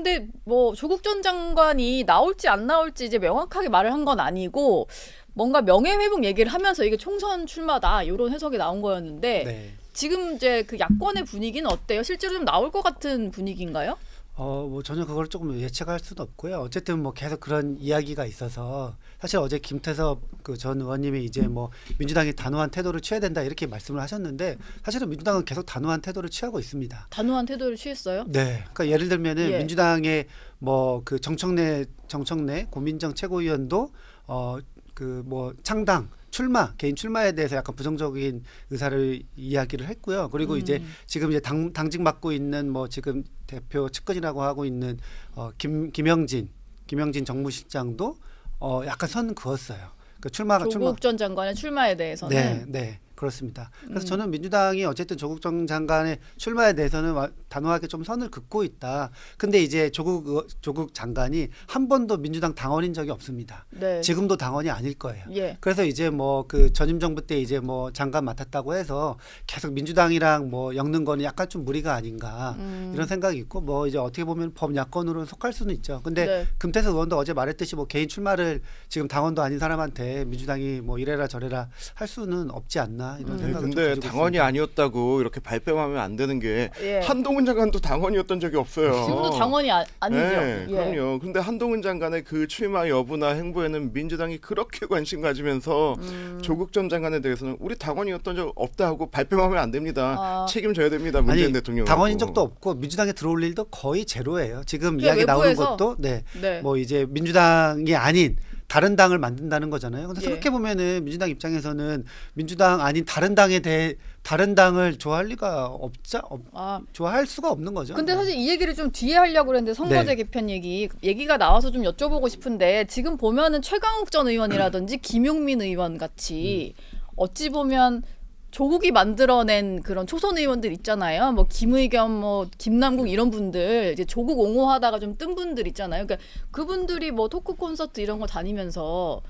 근데 뭐 조국 전 장관이 나올지 안 나올지 이제 명확하게 말을 한 건 아니고 뭔가 명예회복 얘기를 하면서 이게 총선 출마다 이런 해석이 나온 거였는데 네. 지금 이제 그 야권의 분위기는 어때요? 실제로 좀 나올 것 같은 분위기인가요? 뭐 전혀 그걸 조금 예측할 수는 없고요. 어쨌든 뭐 계속 그런 이야기가 있어서 사실 어제 김태섭 그 전 의원님이 이제 뭐 민주당이 단호한 태도를 취해야 된다 이렇게 말씀을 하셨는데 사실은 민주당은 계속 단호한 태도를 취하고 있습니다. 단호한 태도를 취했어요? 네. 그러니까 예를 들면은 예. 민주당의 뭐 그 정청래 고민정 최고위원도 그 뭐 창당 개인 출마에 대해서 약간 부정적인 의사를 이야기를 했고요. 그리고 이제 지금 이제 당직 맡고 있는 뭐 지금 대표 측근이라고 하고 있는 김영진 정무실장도 약간 선 그었어요. 그 조국 전 장관의 출마에 대해서는 네, 그렇습니다. 그래서 저는 민주당이 어쨌든 조국 전 장관의 출마에 대해서는 단호하게 좀 선을 긋고 있다. 근데 이제 조국 장관이 한 번도 민주당 당원인 적이 없습니다. 네. 지금도 당원이 아닐 거예요. 예. 그래서 이제 뭐 그 전임 정부 때 이제 뭐 장관 맡았다고 해서 계속 민주당이랑 뭐 엮는 거는 약간 좀 무리가 아닌가 이런 생각이 있고 뭐 이제 어떻게 보면 범야권으로 속할 수는 있죠. 근데 네. 금태섭 의원도 어제 말했듯이 뭐 개인 출마를 지금 당원도 아닌 사람한테 민주당이 뭐 이래라 저래라 할 수는 없지 않나 이런 생각을 좀 근데 가지고 당원이 있습니다. 아니었다고 이렇게 발뺌하면 안 되는 게 예. 한동훈 장관도 당원이었던 적이 없어요. 지금도 당원이 아니죠. 네, 예. 그럼요. 근데 한동훈 장관의 그 출마 여부나 행보에는 민주당이 그렇게 관심 가지면서 조국 전 장관에 대해서는 우리 당원이었던 적 없다 하고 발뺌하면 안 됩니다. 책임져야 됩니다. 문재인 대통령. 당원인 적도 없고 민주당에 들어올 일도 거의 제로예요. 지금 그게 이야기 나오는 외부에서? 것도 네. 뭐 이제 민주당이 아닌 다른 당을 만든다는 거잖아요. 근데 예. 생각해 보면은 민주당 입장에서는 민주당 아닌 다른 당을 좋아할 리가 좋아할 수가 없는 거죠. 근데 사실 이 얘기를 좀 뒤에 하려고 그랬는데 선거제 네. 개편 얘기가 나와서 좀 여쭤보고 싶은데 지금 보면은 최강욱 전 의원이라든지 김용민 의원 같이 어찌 보면 조국이 만들어낸 그런 초선 의원들 있잖아요. 뭐 김의겸, 뭐 김남국 이런 분들 이제 조국 옹호하다가 좀 뜬 분들 있잖아요. 그러니까 그분들이 뭐 토크 콘서트 이런 거 다니면서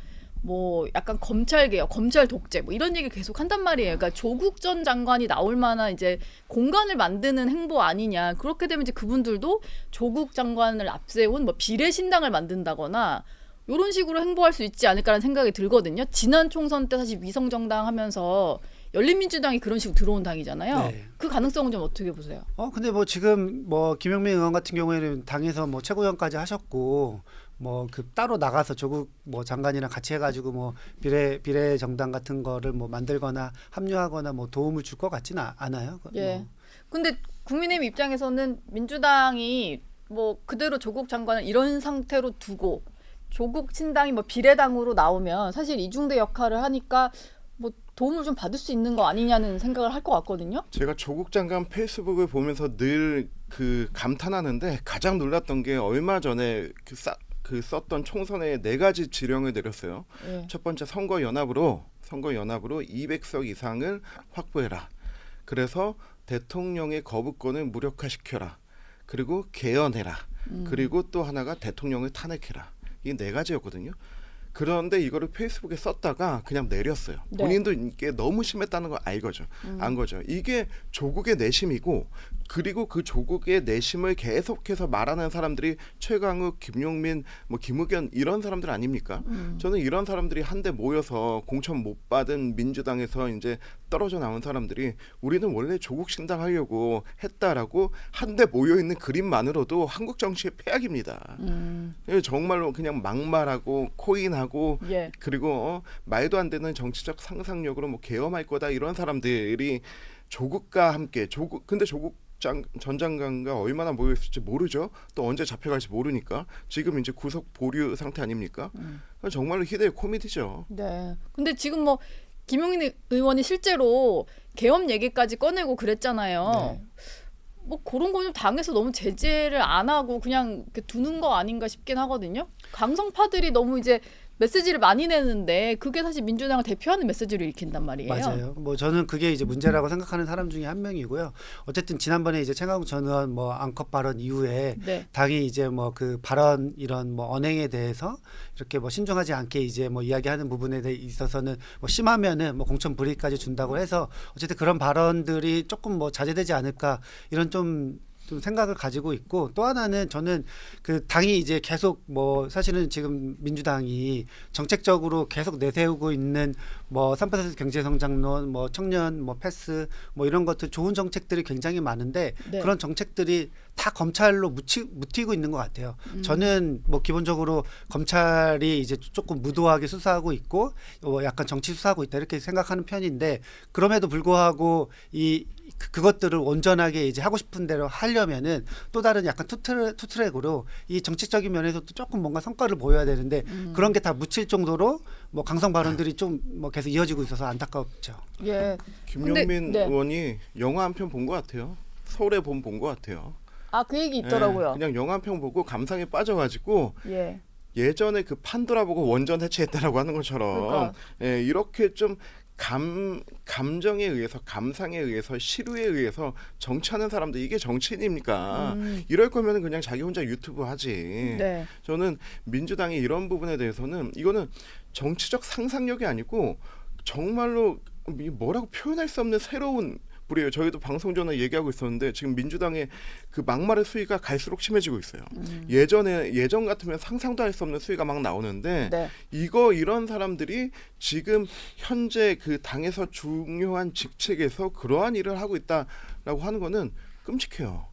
뭐 약간 검찰 개혁, 검찰 독재 뭐 이런 얘기 계속 한단 말이에요. 그러니까 조국 전 장관이 나올 만한 이제 공간을 만드는 행보 아니냐. 그렇게 되면 이제 그분들도 조국 장관을 앞세운 뭐 비례 신당을 만든다거나 이런 식으로 행보할 수 있지 않을까라는 생각이 들거든요. 지난 총선 때 사실 위성 정당 하면서 열린민주당이 그런 식으로 들어온 당이잖아요. 네. 그 가능성은 좀 어떻게 보세요? 근데 뭐 지금 뭐 김용민 의원 같은 경우에는 당에서 뭐 최고위원까지 하셨고 뭐 그 따로 나가서 조국 뭐 장관이랑 같이 해가지고 뭐 비례 정당 같은 거를 뭐 만들거나 합류하거나 뭐 도움을 줄 것 같지는 않아요. 예. 근데 국민의힘 입장에서는 민주당이 뭐 그대로 조국 장관을 이런 상태로 두고 조국 친당이 뭐 비례당으로 나오면 사실 이중대 역할을 하니까 뭐 도움을 좀 받을 수 있는 거 아니냐는 생각을 할 것 같거든요. 제가 조국 장관 페이스북을 보면서 늘 그 감탄하는데 가장 놀랐던 게 얼마 전에 그 썼던 총선에 4가지 지령을 내렸어요. 예. 첫 번째 선거 연합으로 200석 이상을 확보해라. 그래서 대통령의 거부권을 무력화시켜라. 그리고 개헌해라. 그리고 또 하나가 대통령을 탄핵해라. 이 4가지였거든요. 그런데 이거를 페이스북에 썼다가 그냥 내렸어요. 네. 본인도 이게 너무 심했다는 걸 안 거죠. 이게 조국의 내심이고 그리고 그 조국의 내심을 계속해서 말하는 사람들이 최강욱, 김용민, 뭐 김의겸 이런 사람들 아닙니까? 저는 이런 사람들이 한데 모여서 공천 못 받은 민주당에서 이제 떨어져 나온 사람들이 우리는 원래 조국 신당 하려고 했다라고 한데 모여 있는 그림만으로도 한국 정치의 폐악입니다. 정말로 그냥 막말하고 코인하고 예. 그리고 말도 안 되는 정치적 상상력으로 뭐 계엄할 거다 이런 사람들이 조국과 함께 근데 조국 전 장관과 얼마나 모여 있을지 모르죠. 또 언제 잡혀갈지 모르니까 지금 이제 구속 보류 상태 아닙니까? 정말로 희대의 코미디죠. 네. 근데 지금 뭐 김용민 의원이 실제로 계엄 얘기까지 꺼내고 그랬잖아요. 네. 뭐 그런 거는 당에서 너무 제재를 안 하고 그냥 이렇게 두는 거 아닌가 싶긴 하거든요. 강성파들이 너무 이제 메시지를 많이 내는데 그게 사실 민주당을 대표하는 메시지를 읽힌단 말이에요. 맞아요. 뭐 저는 그게 이제 문제라고 생각하는 사람 중에 한 명이고요. 어쨌든 지난번에 이제 최강욱 전 의원 뭐 앙컷 발언 이후에 네. 당이 이제 뭐 그 발언 이런 뭐 언행에 대해서 이렇게 뭐 신중하지 않게 이제 뭐 이야기하는 부분에 있어서는 뭐 심하면은 뭐 공천 불이익까지 준다고 해서 어쨌든 그런 발언들이 조금 뭐 자제되지 않을까 이런 좀 좀 생각을 가지고 있고 또 하나는 저는 그 당이 이제 계속 뭐 사실은 지금 민주당이 정책적으로 계속 내세우고 있는 뭐 3% 경제 성장론, 뭐 청년 뭐 패스 뭐 이런 것들 좋은 정책들이 굉장히 많은데 네. 그런 정책들이 다 검찰로 묻히고 있는 것 같아요. 저는 뭐 기본적으로 검찰이 이제 조금 무도하게 수사하고 있고 약간 정치 수사하고 있다 이렇게 생각하는 편인데 그럼에도 불구하고 그것들을 온전하게 이제 하고 싶은 대로 하려면은 또 다른 약간 투트랙으로 이 정치적인 면에서도 조금 뭔가 성과를 보여야 되는데 그런 게 다 묻힐 정도로 뭐 강성 발언들이 좀 뭐 계속 이어지고 있어서 안타깝죠. 예. 김용민 근데, 네. 의원이 영화 한 편 본 것 같아요. 서울의 봄 본 것 같아요. 아, 그 얘기 있더라고요. 그냥 영화 한 편 보고 감상에 빠져가지고 예. 예전에 그 판도라 보고 원전 해체했다라고 하는 것처럼 그러니까. 예, 이렇게 좀 감정에 의해서 감상에 의해서 시류에 의해서 정치하는 사람들 이게 정치인입니까? 이럴 거면 그냥 자기 혼자 유튜브 하지. 네. 저는 민주당이 이런 부분에 대해서는 이거는 정치적 상상력이 아니고 정말로 뭐라고 표현할 수 없는 새로운 불이에요. 저희도 방송 전에 얘기하고 있었는데 지금 민주당의 그 막말의 수위가 갈수록 심해지고 있어요. 예전 같으면 상상도 할 수 없는 수위가 막 나오는데 네. 이런 사람들이 지금 현재 그 당에서 중요한 직책에서 그러한 일을 하고 있다라고 하는 거는 끔찍해요.